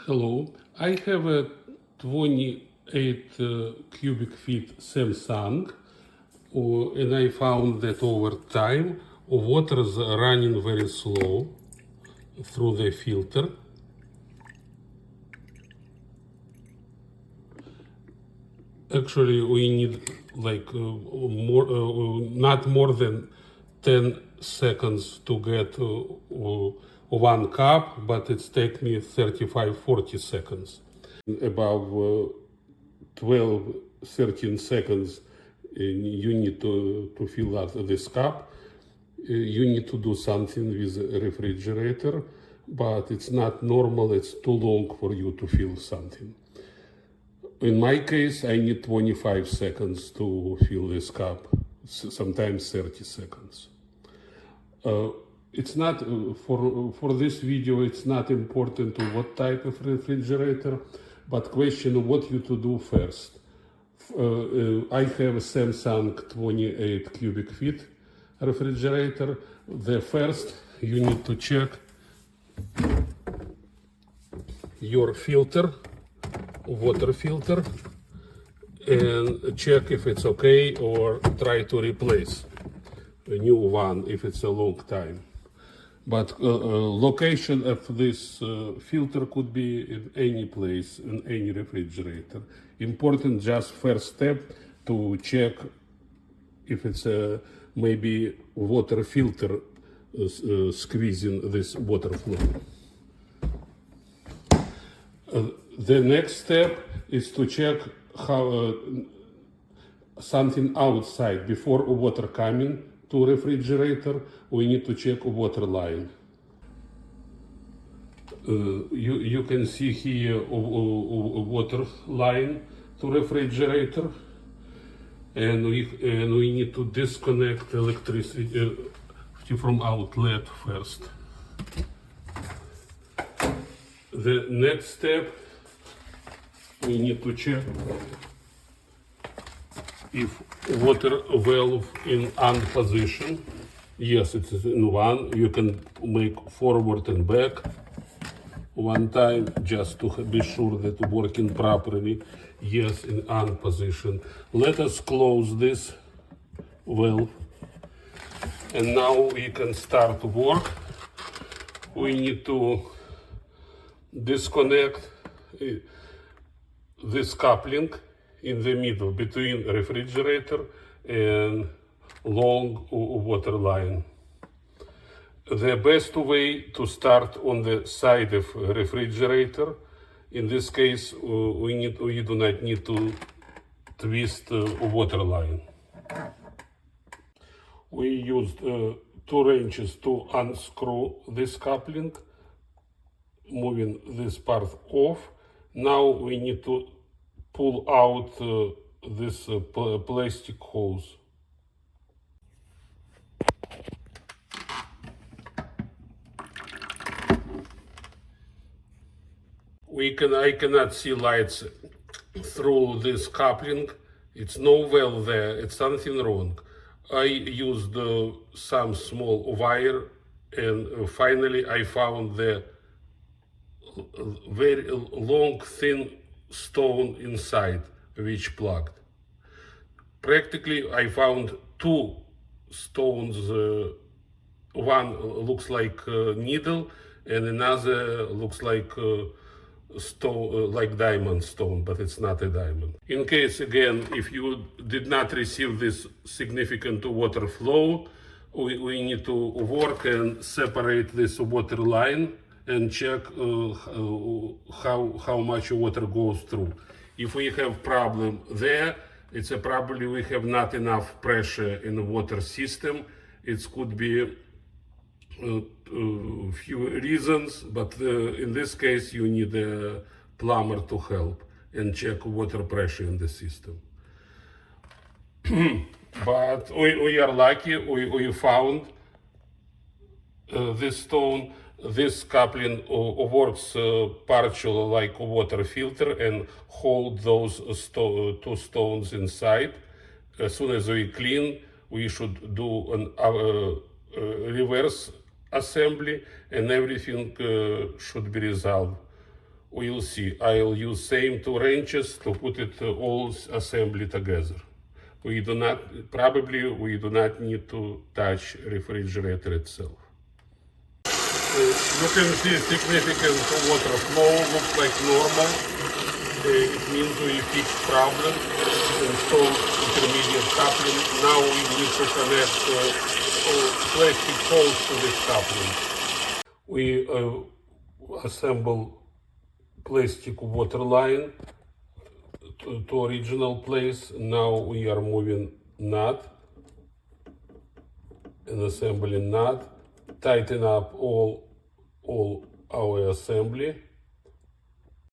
Hello, I have a 28 cubic feet Samsung, and I found that over time water is running very slow through the filter. Actually, we need like not more than 10 seconds to get 1 cup, but it's take me 35-40 seconds. About 12-13 seconds you need to fill out this cup. You need to do something with the refrigerator, but it's not normal, it's too long for you to fill something. In my case, I need 25 seconds to fill this cup, sometimes 30 seconds. It's not, for this video, it's not important to what type of refrigerator, but question what you to do first. I have a Samsung 28 cubic feet refrigerator. The first, you need to check your filter, water filter, and check if it's okay, or try to replace a new one if it's a long time. But location of this filter could be in any place, in any refrigerator. Important just first step to check if it's maybe water filter squeezing this water flow. The next step is to check how something outside. Before water coming to refrigerator, we need to check water line. You can see here water line to refrigerator, and we need to disconnect electricity from outlet first. The next step, we need to check if water valve in on position. Yes, it is in one. You can make forward and back one time just to be sure that it's working properly. Yes, in on position. Let us close this valve, and now we can start work. We need to disconnect this coupling in the middle between refrigerator and long water line. The best way to start on the side of refrigerator. In this case, we do not need to twist water line. We used 2 wrenches to unscrew this coupling, moving this part off. Now we need to pull out this plastic hose. I cannot see lights through this coupling. It's no valve there, it's something wrong. I used some small wire, and finally I found the very long, thin stone inside, which plugged. Practically, I found 2 stones. One looks like a needle, and another looks like stone, like diamond stone, but it's not a diamond. In case, again, if you did not receive this significant water flow, we need to work and separate this water line and check how much water goes through. If we have problem there, it's probably we have not enough pressure in the water system. It could be few reasons, but in this case you need a plumber to help and check water pressure in the system. But we are lucky, we found this stone. This coupling works partially like a water filter and hold those 2 stones inside. As soon as we clean, we should do an reverse assembly, and everything should be resolved we'll see. I'll use same two wrenches to put it all assembly together. We do not need to touch refrigerator itself. You can see significant water flow, looks like normal. It means we fixed problem, install intermediate coupling. Now we need to connect plastic holes to this coupling. We assemble plastic water line to original place. Now we are moving nut and assembling nut. Tighten up all our assembly.